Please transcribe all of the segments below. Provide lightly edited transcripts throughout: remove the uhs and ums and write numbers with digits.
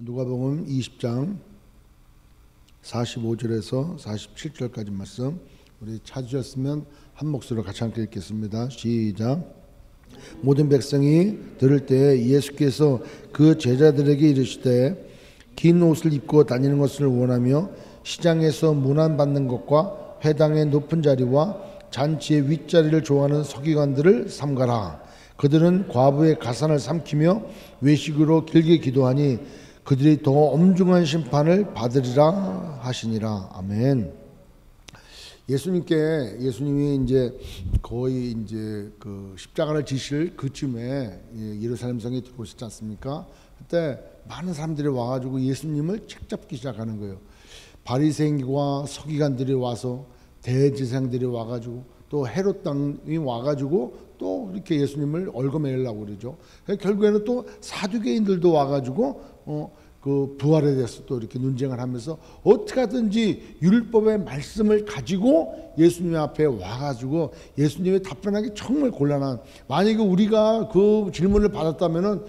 누가복음 20장 45절에서 47절까지 말씀 우리 찾으셨으면 한 목소리로 같이 함께 읽겠습니다. 시작. 모든 백성이 들을 때 예수께서 그 제자들에게 이르시되 긴 옷을 입고 다니는 것을 원하며 시장에서 문안받는 것과 회당의 높은 자리와 잔치의 윗자리를 좋아하는 서기관들을 삼가라. 그들은 과부의 가산을 삼키며 외식으로 길게 기도하니 그들이 더 엄중한 심판을 받으리라 하시니라. 아멘. 예수님이 이제 거의 이제 그 십자가를 지실 그쯤에 예루살렘 성에 들어오셨지 않습니까? 그때 많은 사람들이 와가지고 예수님을 책잡기 시작하는 거예요. 바리새인과 서기관들이 와서 대제사장들이 와가지고 또 헤롯 당이 와가지고 또 이렇게 예수님을 얽어매려고 그러죠. 결국에는 또 사두개인들도 와가지고 그 부활에 대해서 또 이렇게 논쟁을 하면서 어떻게 하든지 율법의 말씀을 가지고 예수님 앞에 와가지고 예수님이 답변하기 정말 곤란한, 만약에 우리가 그 질문을 받았다면은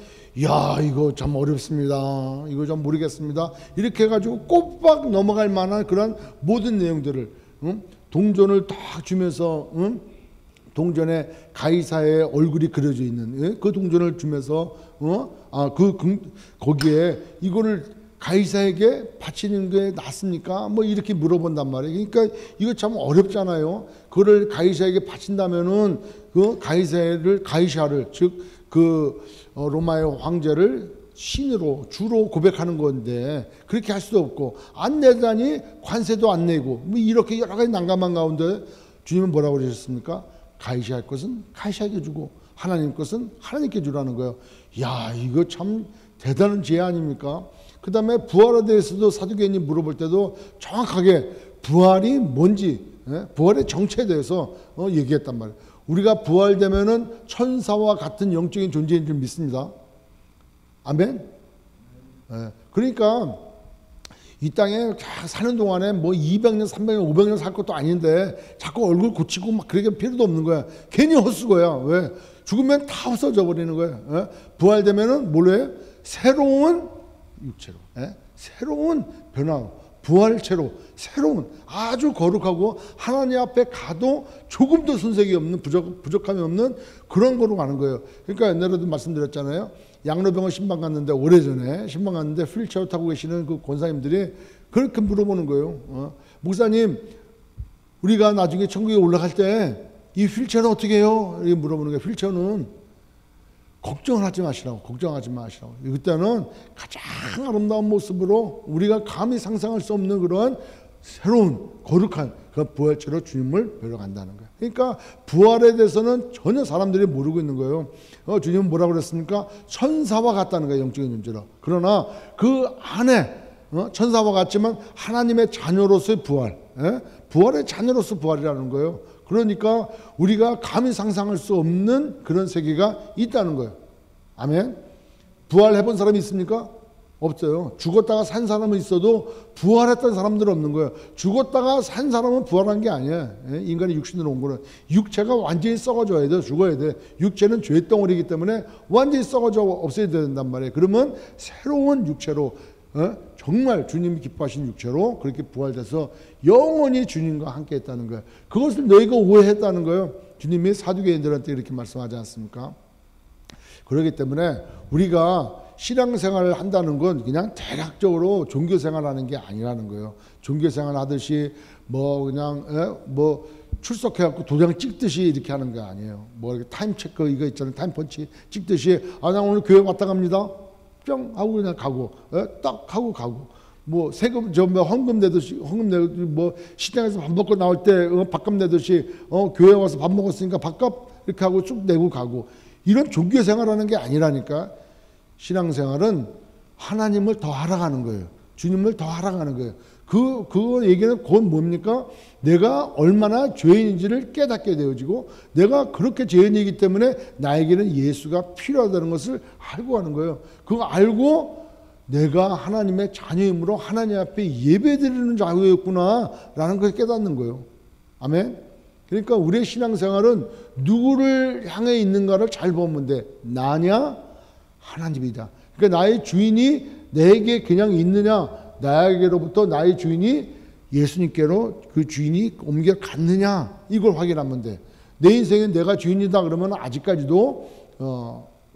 야 이거 참 어렵습니다, 이거 좀 모르겠습니다 이렇게 해가지고 꼬박 넘어갈 만한 그런 모든 내용들을 동전을 딱 주면서 동전에 가이사의 얼굴이 그려져 있는 그 동전을 주면서 거기에 이거를 가이사에게 바치는 게 낫습니까? 뭐 이렇게 물어본단 말이에요. 그러니까 이거 참 어렵잖아요. 그거를 가이사에게 바친다면은 그 가이샤를 즉 그 로마의 황제를 신으로 주로 고백하는 건데 그렇게 할 수도 없고, 안 내다니 관세도 안 내고 뭐 이렇게 여러 가지 난감한 가운데 주님은 뭐라고 그러셨습니까? 가이샤 할 것은 가이샤에게 주고 하나님 것은 하나님께 주라는 거예요. 야 이거 참 대단한 지혜 아닙니까? 그 다음에 부활에 대해서도 사두개인이 물어볼 때도 정확하게 부활이 뭔지, 부활의 정체에 대해서 얘기했단 말이에요. 우리가 부활되면은 천사와 같은 영적인 존재인 줄 믿습니다. 아멘. 그러니까 이 땅에 사는 동안에 뭐 200년, 300년, 500년 살 것도 아닌데 자꾸 얼굴 고치고 막 그렇게 필요도 없는 거야. 괜히 헛수고야. 왜? 죽으면 다 없어져 버리는 거야. 부활되면은 뭘로 해? 새로운 육체로, 새로운 변화, 부활체로 새로운 아주 거룩하고 하나님 앞에 가도 조금도 손색이 없는, 부족함이 없는 그런 거로 가는 거예요. 그러니까 옛날에도 말씀드렸잖아요. 양로병원 신방 갔는데, 오래전에 신방 갔는데 휠체어 타고 계시는 그 권사님들이 그렇게 물어보는 거예요. 목사님, 우리가 나중에 천국에 올라갈 때 이 휠체어는 어떻게 해요? 이렇게 물어보는 거예요. 휠체어는 걱정하지 마시라고, 걱정하지 마시라고. 그때는 가장 아름다운 모습으로 우리가 감히 상상할 수 없는 그런 새로운 거룩한 그 부활체로 주님을 뵈러 간다는 거예요. 그러니까 부활에 대해서는 전혀 사람들이 모르고 있는 거예요. 주님은 뭐라고 그랬습니까? 천사와 같다는 거예요, 영적인 존재로. 그러나 그 안에 천사와 같지만 하나님의 자녀로서의 부활, 부활의 자녀로서 부활이라는 거예요. 그러니까 우리가 감히 상상할 수 없는 그런 세계가 있다는 거예요. 아멘. 부활해본 사람이 있습니까? 없어요. 죽었다가 산 사람은 있어도 부활했던 사람들은 없는 거예요. 죽었다가 산 사람은 부활한 게 아니야. 인간이 육신으로 온 거는 육체가 완전히 썩어져야 돼. 죽어야 돼. 육체는 죄덩어리이기 때문에 완전히 썩어져 없어야 된단 말이에요. 그러면 새로운 육체로, 정말 주님이 기뻐하신 육체로 그렇게 부활돼서 영원히 주님과 함께 했다는 거예요. 그것을 너희가 오해했다는 거예요. 주님이 사두개인들한테 이렇게 말씀하지 않습니까? 그렇기 때문에 우리가 신앙생활을 한다는 건 그냥 대략적으로 종교생활하는 게 아니라는 거예요. 종교생활 하듯이 뭐 그냥 뭐 출석해갖고 도장 찍듯이 이렇게 하는 게 아니에요. 뭐 이렇게 타임 체크 이거 있잖아요. 타임 펀치 찍듯이 나 오늘 교회 왔다 갑니다. 뿅 하고 그냥 가고, 딱 하고 가고, 뭐 세금 헌금 내듯이, 뭐 시장에서 밥 먹고 나올 때 밥값 내듯이 교회 와서 밥 먹었으니까 밥값 이렇게 하고 쭉 내고 가고, 이런 종교 생활하는 게 아니라니까. 신앙생활은 하나님을 더 알아가는 거예요. 주님을 더 알아가는 거예요. 그 얘기는 곧 뭡니까? 내가 얼마나 죄인인지를 깨닫게 되어지고, 내가 그렇게 죄인이기 때문에 나에게는 예수가 필요하다는 것을 알고 하는 거예요. 그거 알고 내가 하나님의 자녀이므로 하나님 앞에 예배드리는 자유였구나 라는 걸 깨닫는 거예요. 아멘. 그러니까 우리의 신앙생활은 누구를 향해 있는가를 잘 보면 돼. 나냐? 하나님이다. 그러니까 나의 주인이 내게 그냥 있느냐, 나에게로부터 나의 주인이 예수님께로 그 주인이 옮겨갔느냐, 이걸 확인하면 돼. 내 인생은 내가 주인이다 그러면 아직까지도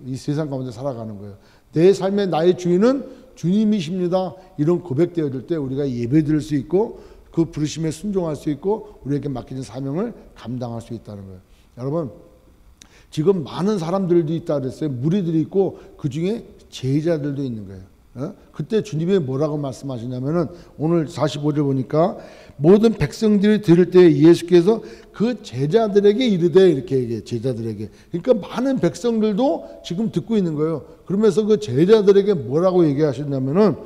이 세상 가운데 살아가는 거예요. 내 삶의 나의 주인은 주님이십니다. 이런 고백되어질 때 우리가 예배드릴 수 있고 그 부르심에 순종할 수 있고 우리에게 맡겨진 사명을 감당할 수 있다는 거예요. 여러분, 지금 많은 사람들도 있다 그랬어요. 무리들이 있고 그 중에 제자들도 있는 거예요. 그때 주님이 뭐라고 말씀하시냐면은 오늘 45절 보니까 모든 백성들이 들을 때 예수께서 그 제자들에게 이르되, 이렇게 얘기해요. 제자들에게. 그러니까 많은 백성들도 지금 듣고 있는 거예요. 그러면서 그 제자들에게 뭐라고 얘기하셨냐면은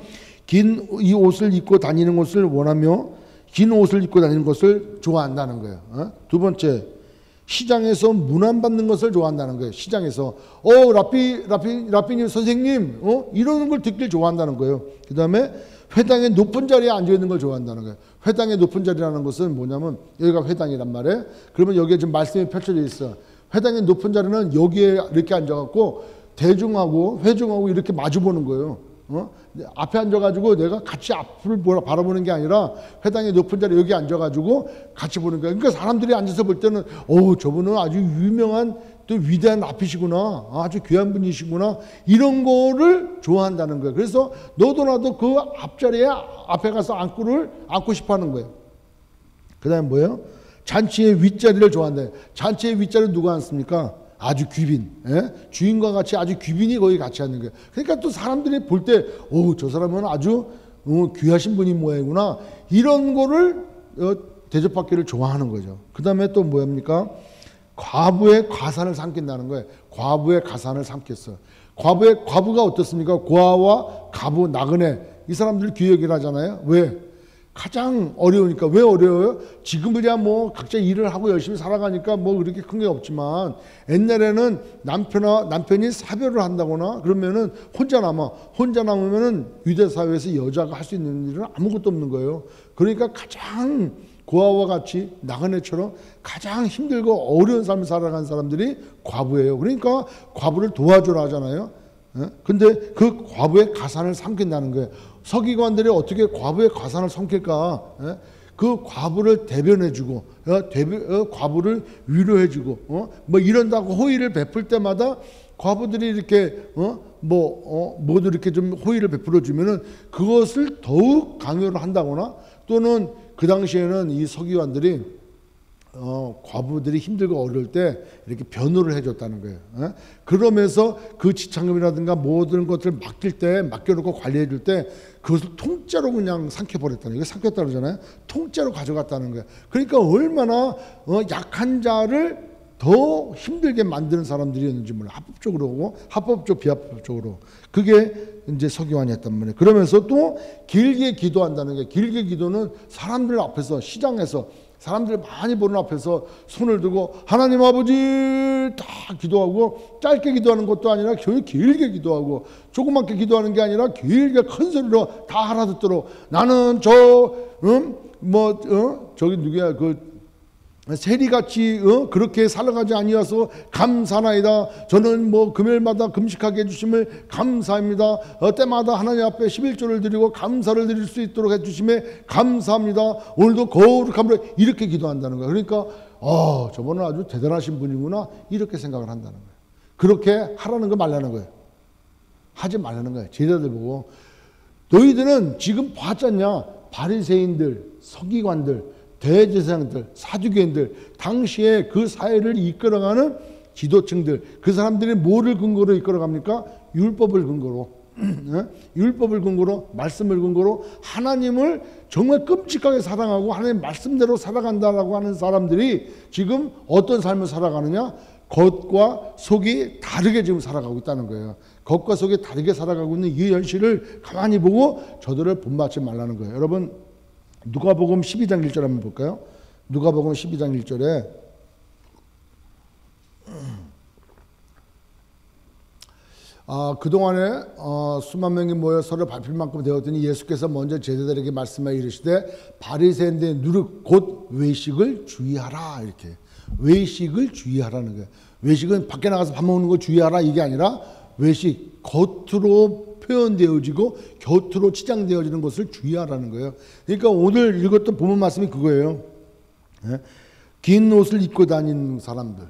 긴 이 옷을 입고 다니는 것을 원하며 긴 옷을 입고 다니는 것을 좋아한다는 거예요. 두 번째, 시장에서 문안받는 것을 좋아한다는 거예요. 시장에서 라삐님 선생님 이러는 걸 듣길 좋아한다는 거예요. 그 다음에 회당의 높은 자리에 앉아있는 걸 좋아한다는 거예요. 회당의 높은 자리라는 것은 뭐냐면 여기가 회당이란 말이에요. 그러면 여기에 지금 말씀이 펼쳐져 있어. 회당의 높은 자리는 여기에 이렇게 앉아갖고 대중하고 회중하고 이렇게 마주보는 거예요. 앞에 앉아가지고 내가 같이 앞을 바라보는 게 아니라 회당의 높은 자리 여기 앉아가지고 같이 보는 거예요. 그러니까 사람들이 앉아서 볼 때는 저분은 아주 유명한 또 위대한 라피시구나, 아주 귀한 분이시구나, 이런 거를 좋아한다는 거예요. 그래서 너도 나도 그 앞자리에 앞에 가서 앉고 싶어 하는 거예요. 그 다음에 뭐예요? 잔치의 윗자리를 좋아한다. 잔치의 윗자리를 누가 앉습니까? 아주 귀빈, 주인과 같이 아주 귀빈이 거기 같이 앉는 거예요. 그러니까 또 사람들이 볼 때, 저 사람은 아주 귀하신 분이 모양이구나, 이런 거를 대접받기를 좋아하는 거죠. 그 다음에 또 뭐입니까? 과부의 가산을 삼킨다는 거예요. 과부의 가산을 삼켰어. 과부가 어떻습니까? 고아와 가부, 나그네, 이 사람들 귀하기를 하잖아요. 왜? 가장 어려우니까. 왜 어려워요? 지금이야 뭐 각자 일을 하고 열심히 살아가니까 뭐 그렇게 큰 게 없지만, 옛날에는 남편이 사별을 한다거나 그러면은 혼자 남으면은 유대 사회에서 여자가 할 수 있는 일은 아무것도 없는 거예요. 그러니까 가장 고아와 같이 나그네처럼 가장 힘들고 어려운 삶을 살아가는 사람들이 과부예요. 그러니까 과부를 도와주라 하잖아요. 근데 그 과부의 가산을 삼킨다는 거예요. 서기관들이 어떻게 과부의 가산을 삼킬까? 그 과부를 대변해주고, 과부를 위로해주고, 뭐 이런다고 호의를 베풀 때마다 과부들이 이렇게, 모두 이렇게 좀 호의를 베풀어주면은 그것을 더욱 강요를 한다거나, 또는 그 당시에는 이 서기관들이 과부들이 힘들고 어려울 때 이렇게 변호를 해줬다는 거예요. 그러면서 그 지참금이라든가 모든 것들을 맡겨놓고 관리해줄 때 그것을 통째로 그냥 삼켜버렸다는 거예요. 삼켰다 그러잖아요. 통째로 가져갔다는 거예요. 그러니까 얼마나 약한 자를 더 힘들게 만드는 사람들이었는지 몰라요. 합법적, 비합법적으로. 그게 이제 서기관이었단 말이에요. 그러면서 또 길게 기도한다는 거예요. 길게 기도는 사람들 앞에서, 시장에서 사람들 많이 보는 앞에서 손을 들고 하나님 아버지 다 기도하고, 짧게 기도하는 것도 아니라 길게 기도하고, 조그맣게 기도하는 게 아니라 길게 큰 소리로 다 알아듣도록, 나는 저기 누구야, 세리같이 그렇게 살아가지 아니어서 감사나이다. 저는 금요일마다 금식하게 해주심을 감사합니다. 때마다 하나님 앞에 11조를 드리고 감사를 드릴 수 있도록 해주심에 감사합니다. 오늘도 거룩함으로, 이렇게 기도한다는 거예요. 그러니까 저분은 아주 대단하신 분이구나, 이렇게 생각을 한다는 거예요. 그렇게 하라는 거 말라는 거예요. 하지 말라는 거예요. 제자들 보고, 너희들은 지금 봤잖냐, 바리새인들, 서기관들, 대제사장들, 사두개인들, 당시에 그 사회를 이끌어가는 지도층들, 그 사람들이 뭐를 근거로 이끌어갑니까? 율법을 근거로, 율법을 근거로, 말씀을 근거로 하나님을 정말 끔찍하게 사랑하고 하나님 말씀대로 살아간다라고 하는 사람들이 지금 어떤 삶을 살아가느냐? 겉과 속이 다르게 지금 살아가고 있다는 거예요. 겉과 속이 다르게 살아가고 있는 이 현실을 가만히 보고 저들을 본받지 말라는 거예요. 여러분, 누가복음 12장 1절 한번 볼까요? 누가복음 12장 1절에 그동안에 수만 명이 모여 서로 밟힐 만큼 되었더니 예수께서 먼저 제자들에게 말씀하여 이르시되 바리새인들의 누룩 곧 외식을 주의하라, 이렇게. 외식을 주의하라는 거예요. 외식은 밖에 나가서 밥 먹는 거 주의하라, 이게 아니라 외식, 겉으로 표현되어지고 곁으로 치장되어지는 것을 주의하라는 거예요. 그러니까 오늘 읽었던 본문 말씀이 그거예요. 긴 옷을 입고 다니는 사람들.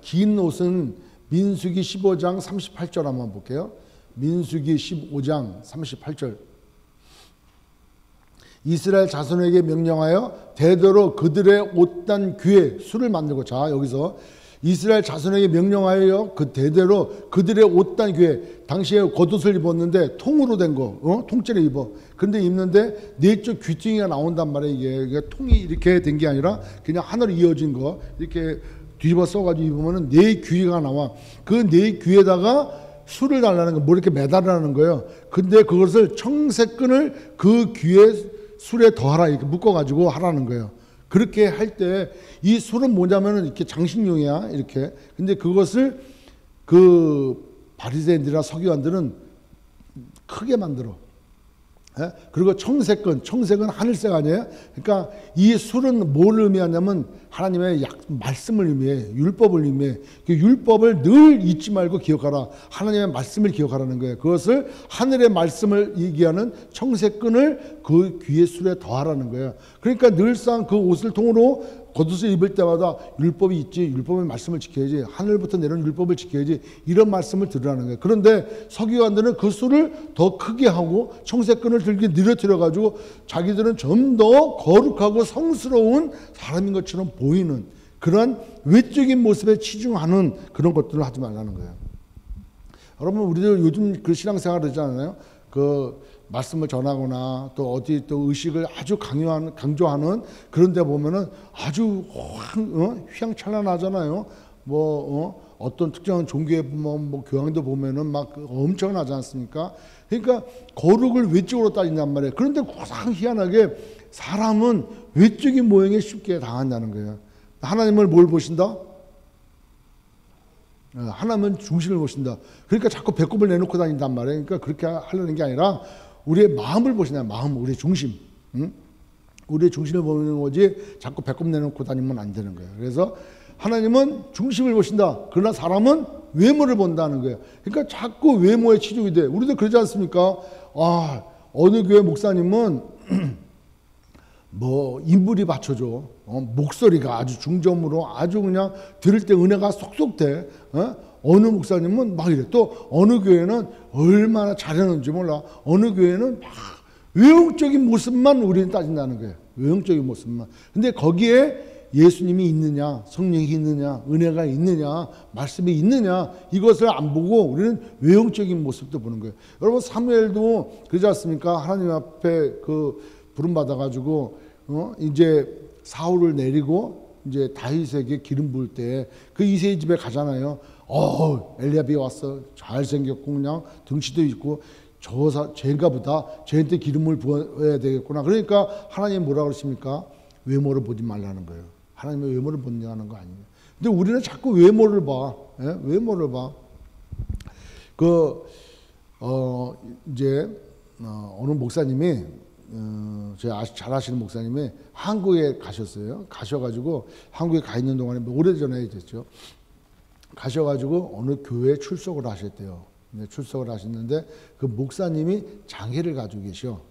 긴 옷은 민수기 15장 38절 한번 볼게요. 민수기 15장 38절. 이스라엘 자손에게 명령하여 대대로 그들의 옷단 귀에 술을 만들고, 자 여기서 이스라엘 자손에게 명령하여 그 대대로 그들의 옷단 귀에, 당시에 겉옷을 입었는데 통으로 된 거, 통째로 입어. 근데 입는데 네 쪽 귀퉁이가 나온단 말이에요. 이게 통이 이렇게 된 게 아니라 그냥 하늘로 이어진 거 이렇게 뒤집어 써가지고 입으면은 네 귀가 나와. 그 네 귀에다가 술을 달라는 거, 뭐 이렇게 매달으라는 거예요. 근데 그것을 청색끈을 그 귀에 술에 더하라, 이렇게 묶어가지고 하라는 거예요. 그렇게 할 때 이 술은 뭐냐면은 이렇게 장식용이야, 이렇게. 근데 그것을 그 바리새인들이나 서기관들은 크게 만들어. 그리고 청색은 하늘색 아니에요? 그러니까 이 술은 뭘 의미하냐면 하나님의 말씀을 의미해, 율법을 의미해. 그 율법을 늘 잊지 말고 기억하라. 하나님의 말씀을 기억하라는 거예요. 그것을 하늘의 말씀을 얘기하는 청색끈을 그 귀의 술에 더하라는 거예요. 그러니까 늘상 그 옷을 통으로 겉옷을 입을 때마다 율법이 있지, 율법의 말씀을 지켜야지, 하늘부터 내려온 율법을 지켜야지, 이런 말씀을 들으라는 거예요. 그런데 서기관들은 그 술을 더 크게 하고 청색끈을 들게 늘어뜨려 가지고 자기들은 좀 더 거룩하고 성스러운 사람인 것처럼 보이는 그런 외적인 모습에 치중하는 그런 것들을 하지 말라는 거예요. 여러분, 우리도 요즘 그 신앙생활을 하잖아요. 그 말씀을 전하거나 또 어디 또 의식을 아주 강조하는 그런 데 보면은 아주 휘황찬란하잖아요. 어떤 특정한 종교의 뭐 교황도 보면은 막 엄청나지 않습니까? 그러니까 거룩을 외적으로 따진단 말이에요. 그런데 가장 희한하게 사람은 외적인 모형에 쉽게 당한다는 거예요. 하나님을 뭘 보신다? 하나님은 중심을 보신다. 그러니까 자꾸 배꼽을 내놓고 다닌단 말이에요. 그러니까 그렇게 하려는 게 아니라 우리의 마음을 보신다. 마음, 우리의 중심. 우리의 중심을 보는 거지 자꾸 배꼽 내놓고 다니면 안 되는 거예요. 그래서 하나님은 중심을 보신다. 그러나 사람은 외모를 본다는 거예요. 그러니까 자꾸 외모에 치중이 돼. 우리도 그러지 않습니까? 어느 교회 목사님은 뭐 인물이 받쳐줘. 목소리가 아주 중저음으로 아주 그냥 들을 때 은혜가 쏙쏙 돼. 어느 목사님은 막 이래. 또 어느 교회는 얼마나 잘하는지 몰라. 어느 교회는 막 외형적인 모습만 우리는 따진다는 거예요. 외형적인 모습만. 근데 거기에 예수님이 있느냐, 성령이 있느냐, 은혜가 있느냐, 말씀이 있느냐, 이것을 안 보고 우리는 외형적인 모습도 보는 거예요. 여러분, 사무엘도 그러지 않습니까? 하나님 앞에 그 부름 받아가지고 이제 사울을 내리고 이제 다윗에게 기름 부을 때 그 이새의 집에 가잖아요. 엘리야비 왔어. 잘생겼고 그냥 등치도 있고 쟤인가 보다. 쟤한테 기름을 부어야 되겠구나. 그러니까 하나님 뭐라 그러십니까? 외모를 보지 말라는 거예요. 하나님의 외모를 본다는 거 아니에요. 근데 우리는 자꾸 외모를 봐. 외모를 봐. 이제 어느 목사님이 제가 잘 아시는 목사님이 한국에 가셨어요. 가셔가지고 한국에 가 있는 동안에 오래전에 됐죠. 가셔가지고 어느 교회에 출석을 하셨대요. 출석을 하셨는데 그 목사님이 장애를 가지고 계셔.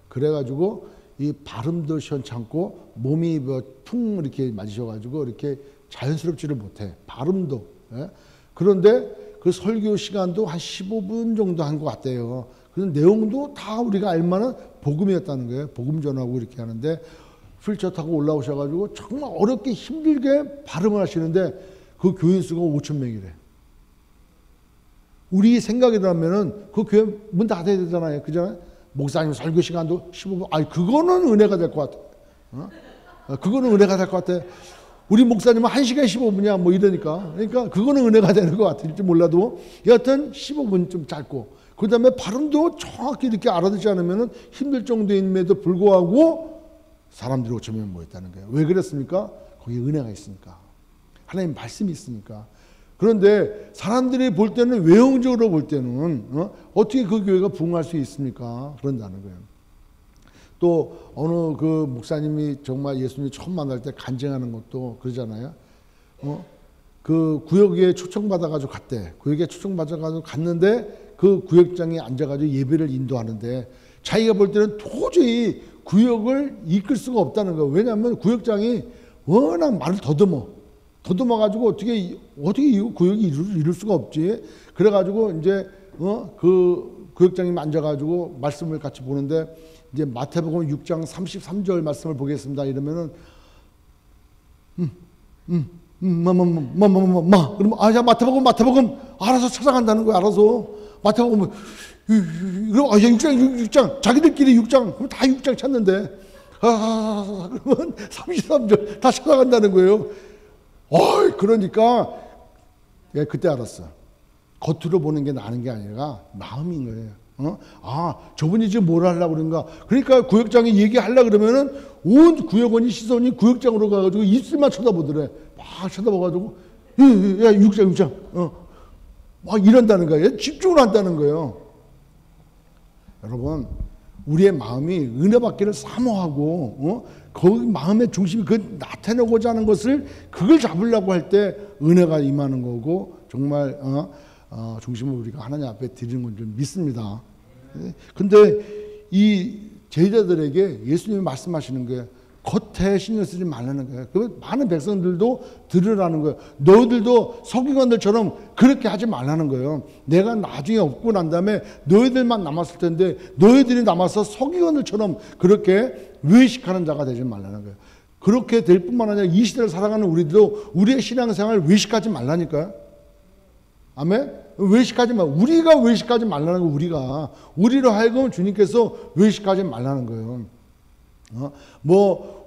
그래가지고 이 발음도 시원찮고 몸이 풍 이렇게 맞으셔가지고 이렇게 자연스럽지를 못해. 발음도. 그런데 그 설교 시간도 한 15분 정도 한 것 같대요. 그런 내용도 다 우리가 알만한 복음이었다는 거예요. 복음 전하고 이렇게 하는데 휠체어 타고 올라오셔가지고 정말 어렵게 힘들게 발음을 하시는데 그 교인 수가 5,000명이래. 우리 생각이라면은 그 교회 문 닫아야 되잖아요. 그잖아요. 목사님 설교 시간도 15분. 그거는 은혜가 될 것 같아. 그거는 은혜가 될 것 같아. 우리 목사님은 1시간 15분이야. 뭐 이러니까. 그러니까 그거는 은혜가 되는 것 같을지 몰라도 여하튼 15분 좀 짧고. 그 다음에 발음도 정확히 이렇게 알아듣지 않으면 힘들 정도임에도 불구하고 사람들이 5,000명 모였다는 거예요. 왜 그랬습니까? 거기에 은혜가 있으니까. 하나님 말씀이 있으니까. 그런데 사람들이 볼 때는 외형적으로 볼 때는 어떻게 그 교회가 부흥할 수 있습니까? 그런다는 거예요. 또 어느 그 목사님이 정말 예수님이 처음 만날 때 간증하는 것도 그러잖아요. 그 구역에 초청받아가지고 갔대. 구역에 초청받아가지고 갔는데 그 구역장에 앉아가지고 예배를 인도하는데 자기가 볼 때는 도저히 구역을 이끌 수가 없다는 거예요. 왜냐하면 구역장이 워낙 말을 더듬어가지고 어떻게 이 구역이 이룰 수가 없지. 그래가지고 이제 그 구역장님 앉아가지고 말씀을 같이 보는데 이제 마태복음 6장 33절 말씀을 보겠습니다. 이러면은 그러면 야 마태복음 알아서 찾아간다는 거야. 알아서 마태복음 그럼 6장 자기들끼리 6장 그럼 다 6장 찾는데 그러면 33절 다 찾아간다는 거예요. 그러니까 그때 알았어. 겉으로 보는 게 나는 게 아니라 마음인 거예요. 저분이 지금 뭘 하려고 그런가. 그러니까 구역장이 얘기하려고 그러면은 온 구역원이 시선이 구역장으로 가가지고 입술만 쳐다보더래. 막 쳐다봐가지고 야 6장 막 이런다는 거예요. 집중을 한다는 거예요. 여러분 우리의 마음이 은혜 받기를 사모하고 거기 마음의 중심이 그 나타내고자 하는 것을 그걸 잡으려고 할 때 은혜가 임하는 거고 정말 중심을 우리가 하나님 앞에 드리는 건 좀 믿습니다. 근데 이 제자들에게 예수님이 말씀하시는 거예요. 겉에 신경 쓰지 말라는 거예요. 그 많은 백성들도 들으라는 거예요. 너희들도 서기관들처럼 그렇게 하지 말라는 거예요. 내가 나중에 없고 난 다음에 너희들만 남았을 텐데 너희들이 남아서 서기관들처럼 그렇게 외식하는 자가 되지 말라는 거예요. 그렇게 될 뿐만 아니라 이 시대를 살아가는 우리도 우리의 신앙생활을 외식하지 말라니까요. 아멘? 외식하지 말. 우리가 외식하지 말라는 거. 우리로 하여금 주님께서 외식하지 말라는 거예요.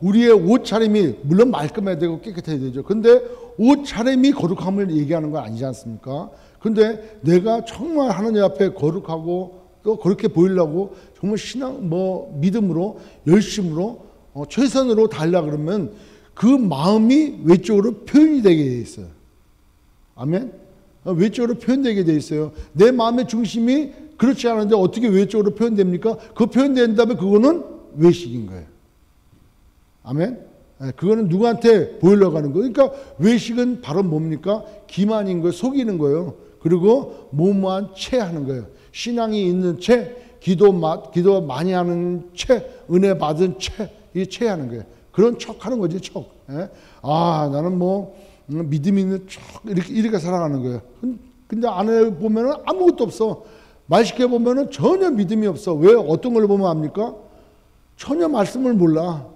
우리의 옷차림이 물론 말끔해야 되고 깨끗해야 되죠. 근데 옷차림이 거룩함을 얘기하는 건 아니지 않습니까? 근데 내가 정말 하나님 앞에 거룩하고 또 그렇게 보이려고 정말 신앙 믿음으로 열심으로 최선으로 달라 그러면 그 마음이 외적으로 표현이 되게 돼 있어요. 아멘? 외적으로 표현되게 돼 있어요. 내 마음의 중심이 그렇지 않은데 어떻게 외적으로 표현됩니까? 그 표현된 다음에 그거는 외식인 거예요. 아멘? 그거는 누구한테 보이려고 하는 거예요. 그러니까 외식은 바로 뭡니까? 기만인 거예요. 속이는 거예요. 그리고 무모한 체하는 거예요. 신앙이 있는 채, 기도 많이 하는 채, 은혜 받은 채, 이 체하는 거예요. 그런 척 하는 거지, 척. 나는 믿음이 있는 척, 이렇게 살아가는 거예요. 근데 안에 보면은 아무것도 없어. 말쉽게 보면은 전혀 믿음이 없어. 왜? 어떤 걸 보면 압니까? 전혀 말씀을 몰라.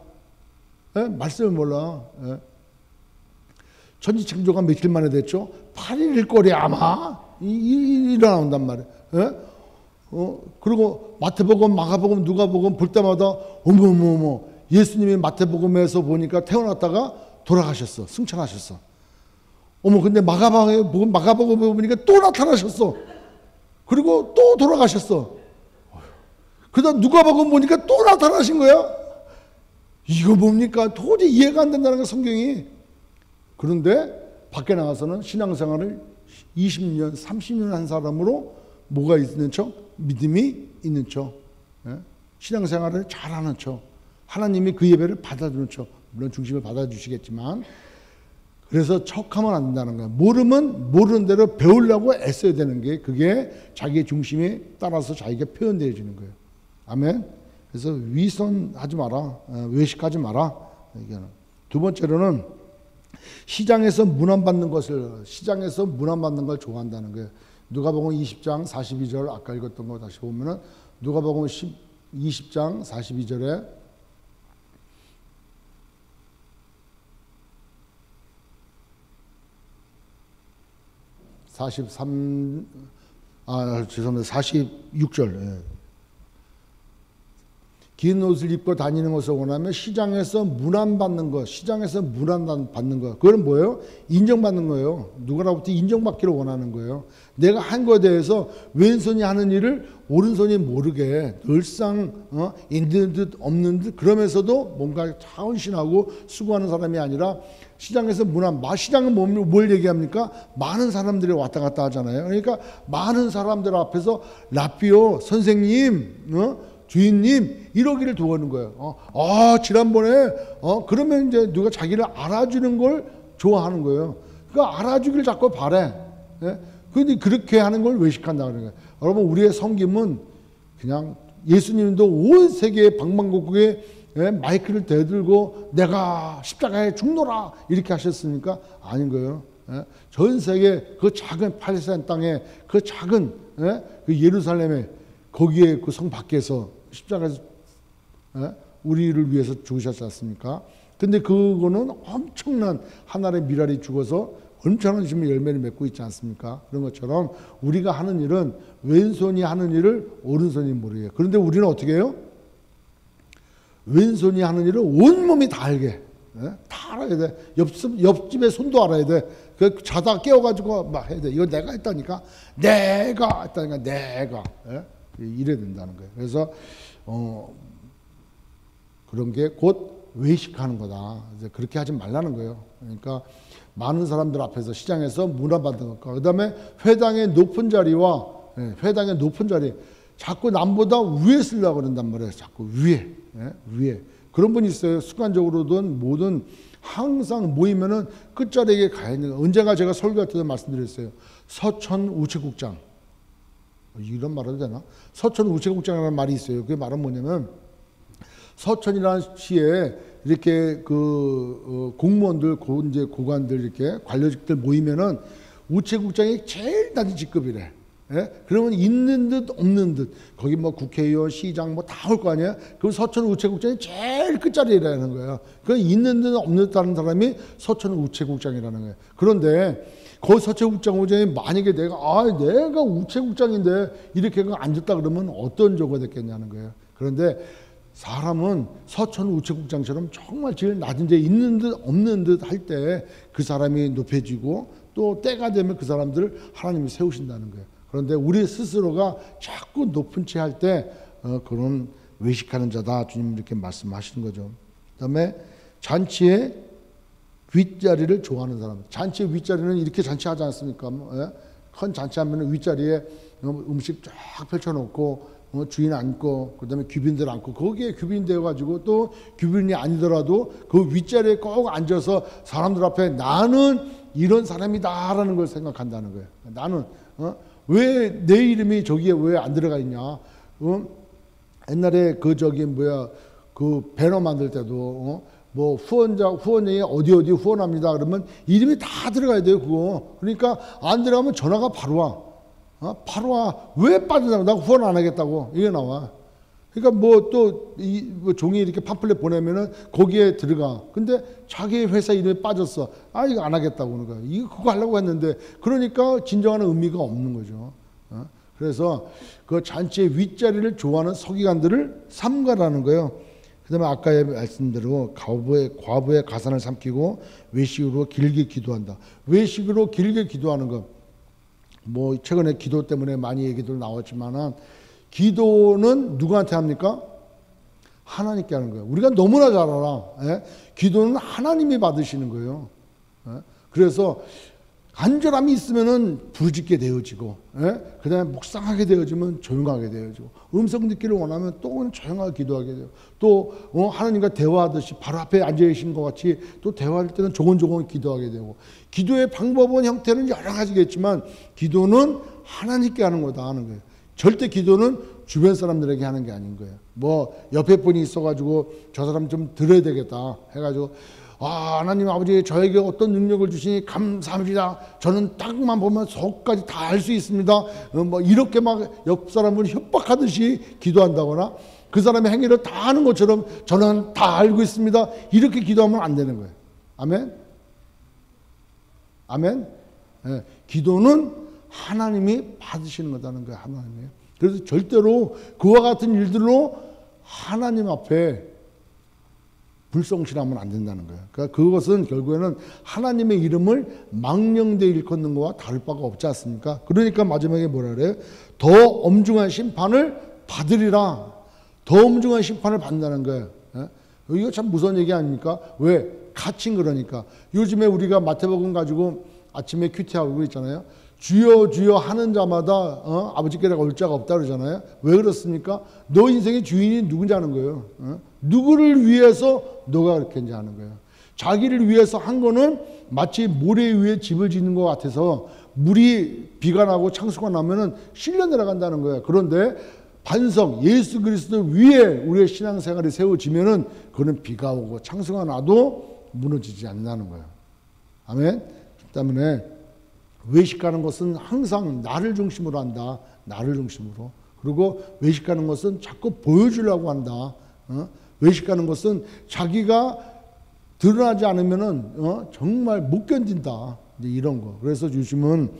말씀을 몰라. 천지창조가 며칠 만에 됐죠? 8일일 거리 아마 일어나온단 말이에요. 그리고 마태복음, 마가복음, 누가복음 볼 때마다 어머 예수님이 마태복음에서 보니까 태어났다가 돌아가셨어. 승천하셨어. 근데 마가복음에 보니까 또 나타나셨어. 그리고 또 돌아가셨어. 그다음 누가복음 보니까 또 나타나신 거야. 이거 뭡니까? 도저히 이해가 안 된다는 거 성경이. 그런데 밖에 나가서는 신앙생활을 20년, 30년 한 사람으로 뭐가 있는 척? 믿음이 있는 척. 신앙생활을 잘하는 척. 하나님이 그 예배를 받아주는 척. 물론 중심을 받아주시겠지만 그래서 척하면 안 된다는 거예요. 모르면 모르는 대로 배우려고 애써야 되는 게 그게 자기의 중심에 따라서 자기가 표현되어지는 거예요. 아멘. 그래서 위선하지 마라. 외식하지 마라. 두 번째로는 시장에서 문안받는 걸 좋아한다는 거예요. 누가복음 20장 42절 아까 읽었던 거 다시 보면은 누가복음 20장 42절에 죄송합니다. 46절. 긴 옷을 입고 다니는 것을 원하면 시장에서 문안받는 것, 그건 뭐예요? 인정받는 거예요. 누구로부터 인정받기를 원하는 거예요. 내가 한 것에 대해서 왼손이 하는 일을 오른손이 모르게 늘상 있는 듯 없는 듯 그러면서도 뭔가 차원신하고 수고하는 사람이 아니라 시장에서 시장은 뭘 얘기합니까? 많은 사람들이 왔다 갔다 하잖아요. 그러니까 많은 사람들 앞에서 라삐오 선생님, 주인님 이러기를 도와는 거예요. 지난번에 그러면 이제 누가 자기를 알아주는 걸 좋아하는 거예요. 그러니까 알아주기를 자꾸 바래. 근데 그렇게 하는 걸 외식한다는 거예요. 여러분 우리의 섬김은 그냥 예수님도 온 세계 방방곡곡에 마이크를 대들고 내가 십자가에 죽노라 이렇게 하셨으니까 아닌 거예요. 전 세계 그 작은 팔레스타인 땅에 그 작은 그 예루살렘에 거기에 그 성 밖에서 십자가에서 우리를 위해서 죽으셨지 않습니까? 근데 그거는 엄청난 하나의 미랄이 죽어서 엄청난 지금 열매를 맺고 있지 않습니까? 그런 것처럼 우리가 하는 일은 왼손이 하는 일을 오른손이 모르게. 그런데 우리는 어떻게 해요? 왼손이 하는 일을 온몸이 다 알게. 다 알아야 돼. 옆집의 손도 알아야 돼. 그 자다가 깨워가지고 막 해야 돼. 이거 내가 했다니까. 내가 했다니까. 내가. 이래야 된다는 거예요. 그래서 그런 게 곧 외식하는 거다. 이제 그렇게 하지 말라는 거예요. 그러니까 많은 사람들 앞에서 시장에서 문화받는 것과 그 다음에 회당의 높은 자리와 회당의 높은 자리 자꾸 남보다 위에 쓰려고 그런단 말이에요. 자꾸 위에. 위에. 그런 분이 있어요. 습관적으로든 뭐든 항상 모이면은 끝자리에 가 있는 거예요. 언젠가 제가 설교할 때도 말씀드렸어요. 서천 우체국장. 이런 말 해도 되나? 서천 우체국장이라는 말이 있어요. 그게 말은 뭐냐면 서천이라는 시에 이렇게 그 공무원들, 이제 고관들 이렇게 관료직들 모이면은 우체국장이 제일 낮은 직급이래. 그러면 있는 듯 없는 듯 거기 뭐 국회의원, 시장 뭐 다 올 거 아니야. 그럼 서천 우체국장이 제일 끝자리라는 거예요. 그 있는 듯 없는 듯 하는 사람이 서천 우체국장이라는 거예요. 그런데 그 서천 우체국장이 만약에 내가 우체국장인데 이렇게 앉았다 그러면 어떤 조가 됐겠냐는 거예요. 그런데 사람은 서천 우체국장처럼 정말 제일 낮은 데 있는 듯 없는 듯 할 때 그 사람이 높여지고 또 때가 되면 그 사람들을 하나님이 세우신다는 거예요. 그런데 우리 스스로가 자꾸 높은 채 할 때 그런 외식하는 자다 주님 이렇게 말씀하시는 거죠. 그다음에 잔치의 윗자리를 좋아하는 사람. 잔치의 윗자리는 이렇게 잔치하지 않습니까? 큰 잔치하면 윗자리에 음식 쫙 펼쳐놓고 주인 앉고 그다음에 귀빈들 앉고 거기에 귀빈 되어가지고 또 귀빈이 아니더라도 그 윗자리에 꼭 앉아서 사람들 앞에 나는 이런 사람이다라는 걸 생각한다는 거예요. 나는 왜 내 이름이 저기에 왜 안 들어가 있냐? 옛날에 그 배너 만들 때도 뭐 후원이 어디 후원합니다 그러면 이름이 다 들어가야 돼요 그거. 그러니까 안 들어가면 전화가 바로 와. 바로 와. 왜 빠져나가? 나 후원 안 하겠다고. 이게 나와. 그러니까 뭐 또 종이 이렇게 팜플렛 보내면은 거기에 들어가. 근데 자기 회사 이름에 빠졌어. 이거 안 하겠다고 하는 거야. 그거 하려고 했는데 그러니까 진정한 의미가 없는 거죠. 그래서 그 잔치의 윗자리를 좋아하는 서기관들을 삼가라는 거예요. 그 다음에 아까 말씀대로 과부의 가산을 삼키고 외식으로 길게 기도한다. 외식으로 길게 기도하는 것. 뭐 최근에 기도 때문에 많이 얘기들 나왔지만은 기도는 누구한테 합니까? 하나님께 하는 거예요. 우리가 너무나 잘 알아. 기도는 하나님이 받으시는 거예요. 그래서 간절함이 있으면은 부르짖게 되어지고, 그 다음에 묵상하게 되어지면 조용하게 되어지고, 음성 듣기를 원하면 또 조용하게 기도하게 돼요. 또 하나님과 대화하듯이 바로 앞에 앉아 계신 것 같이 또 대화할 때는 조곤조곤 기도하게 되고, 기도의 방법은 형태는 여러 가지겠지만 기도는 하나님께 하는 거다 하는 거예요. 절대 기도는 주변 사람들에게 하는 게 아닌 거예요. 뭐 옆에 분이 있어가지고 저 사람 좀 들어야 되겠다 해가지고 하나님 아버지 저에게 어떤 능력을 주시니 감사합니다. 저는 딱만 보면 속까지 다 알 수 있습니다. 뭐 이렇게 막 옆 사람을 협박하듯이 기도한다거나 그 사람의 행위를 다 아는 것처럼 저는 다 알고 있습니다. 이렇게 기도하면 안 되는 거예요. 아멘? 아멘? 기도는 하나님이 받으시는 거다는 거예요. 하나님이. 그래서 절대로 그와 같은 일들로 하나님 앞에 불성실하면 안 된다는 거예요. 그러니까 그것은 결국에는 하나님의 이름을 망령되 일컫는 것과 다를 바가 없지 않습니까? 그러니까 마지막에 뭐라 그래요? 더 엄중한 심판을 받으리라. 더 엄중한 심판을 받는다는 거예요. 이거 참 무서운 얘기 아닙니까? 왜? 갇힌 거라니까. 요즘에 우리가 마태복음 가지고 아침에 큐티하고 있잖아요. 주여 주여 하는 자마다 아버지께로 올 자가 없다 그러잖아요. 왜 그렇습니까? 너 인생의 주인이 누군지 아는 거예요. 누구를 위해서 너가 그렇게 했는지 아는 거예요. 자기를 위해서 한 거는 마치 모래 위에 집을 짓는 것 같아서 물이 비가 나고 창수가 나면은 실려 내려간다는 거예요. 그런데 반석 예수 그리스도 위에 우리의 신앙생활이 세워지면은 그는 비가 오고 창수가 나도 무너지지 않는다는 거예요. 아멘. 그 때문에 외식하는 것은 항상 나를 중심으로 한다. 나를 중심으로. 그리고 외식하는 것은 자꾸 보여주려고 한다. 외식하는 것은 자기가 드러나지 않으면은 정말 못 견딘다. 이제 이런 거. 그래서 주님은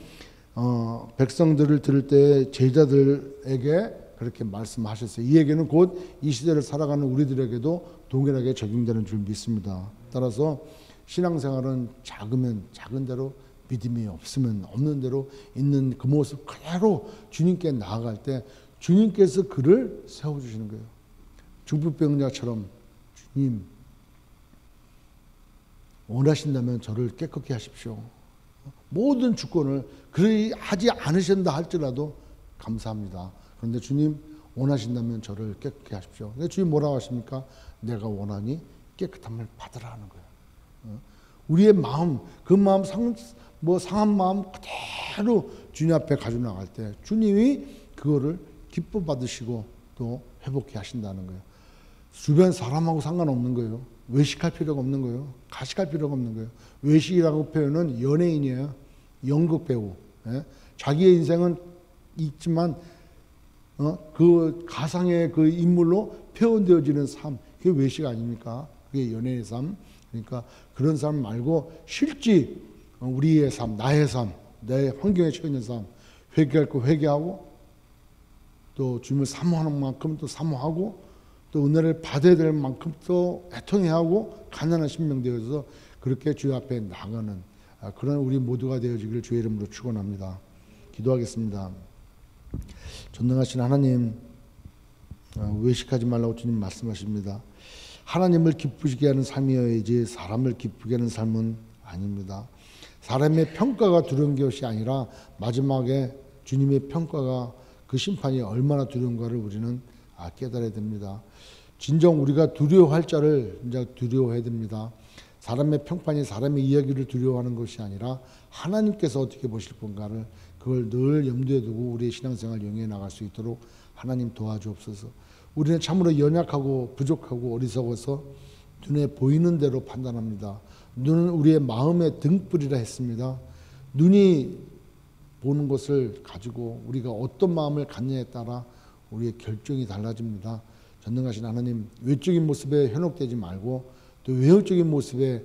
백성들을 들을 때 제자들에게 그렇게 말씀하셨어요. 이 얘기는 곧 이 시대를 살아가는 우리들에게도 동일하게 적용되는 줄 믿습니다. 따라서 신앙생활은 작으면 작은 대로, 믿음이 없으면 없는 대로 있는 그 모습 그대로 주님께 나아갈 때 주님께서 그를 세워주시는 거예요. 중풍병자처럼 주님 원하신다면 저를 깨끗게 하십시오. 모든 주권을 그리 하지 않으신다 할지라도 감사합니다. 그런데 주님 원하신다면 저를 깨끗게 하십시오. 근데 주님 뭐라고 하십니까? 내가 원하니 깨끗함을 받으라 하는 거예요. 우리의 마음, 그 마음 상한 마음 그대로 주님 앞에 가지고 나갈 때 주님이 그거를 기뻐 받으시고 또 회복해 하신다는 거예요. 주변 사람하고 상관없는 거예요. 외식할 필요가 없는 거예요. 가식할 필요가 없는 거예요. 외식이라고 표현은 연예인이에요. 연극 배우. 예? 자기의 인생은 있지만 그 가상의 그 인물로 표현되어지는 삶, 그게 외식 아닙니까? 그게 연예의 삶. 그러니까 그런 삶 말고 실제 우리의 삶, 나의 삶, 내 환경에 처해 있는 삶, 회개할 거 회개하고 또 주님을 사모하는 만큼 또 사모하고 또 은혜를 받아야 될 만큼 또 애통해야 하고 가난한 신명 되어서 그렇게 주 앞에 나가는 그런 우리 모두가 되어지기를 주의 이름으로 축원합니다. 기도하겠습니다. 전능하신 하나님, 외식하지 말라고 주님 말씀하십니다. 하나님을 기쁘시게 하는 삶이어야지 사람을 기쁘게 하는 삶은 아닙니다. 사람의 평가가 두려운 것이 아니라 마지막에 주님의 평가가 그 심판이 얼마나 두려운가를 우리는 깨달아야 됩니다. 진정 우리가 두려워할 자를 이제 두려워해야 됩니다. 사람의 평판이 사람의 이야기를 두려워하는 것이 아니라 하나님께서 어떻게 보실 건가를 그걸 늘 염두에 두고 우리의 신앙생활 영위해 나갈 수 있도록 하나님 도와주옵소서. 우리는 참으로 연약하고 부족하고 어리석어서 눈에 보이는 대로 판단합니다. 눈은 우리의 마음의 등불이라 했습니다. 눈이 보는 것을 가지고 우리가 어떤 마음을 갖느냐에 따라 우리의 결정이 달라집니다. 전능하신 하나님, 외적인 모습에 현혹되지 말고 또 외형적인 모습에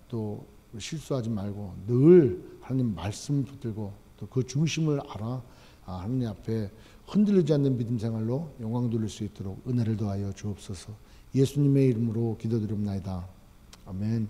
또 실수하지 말고 늘 하나님 말씀 붙들고 또 그 중심을 알아 하나님 앞에 흔들리지 않는 믿음 생활로 영광 돌릴 수 있도록 은혜를 더하여 주옵소서. 예수님의 이름으로 기도드립니다. 아멘.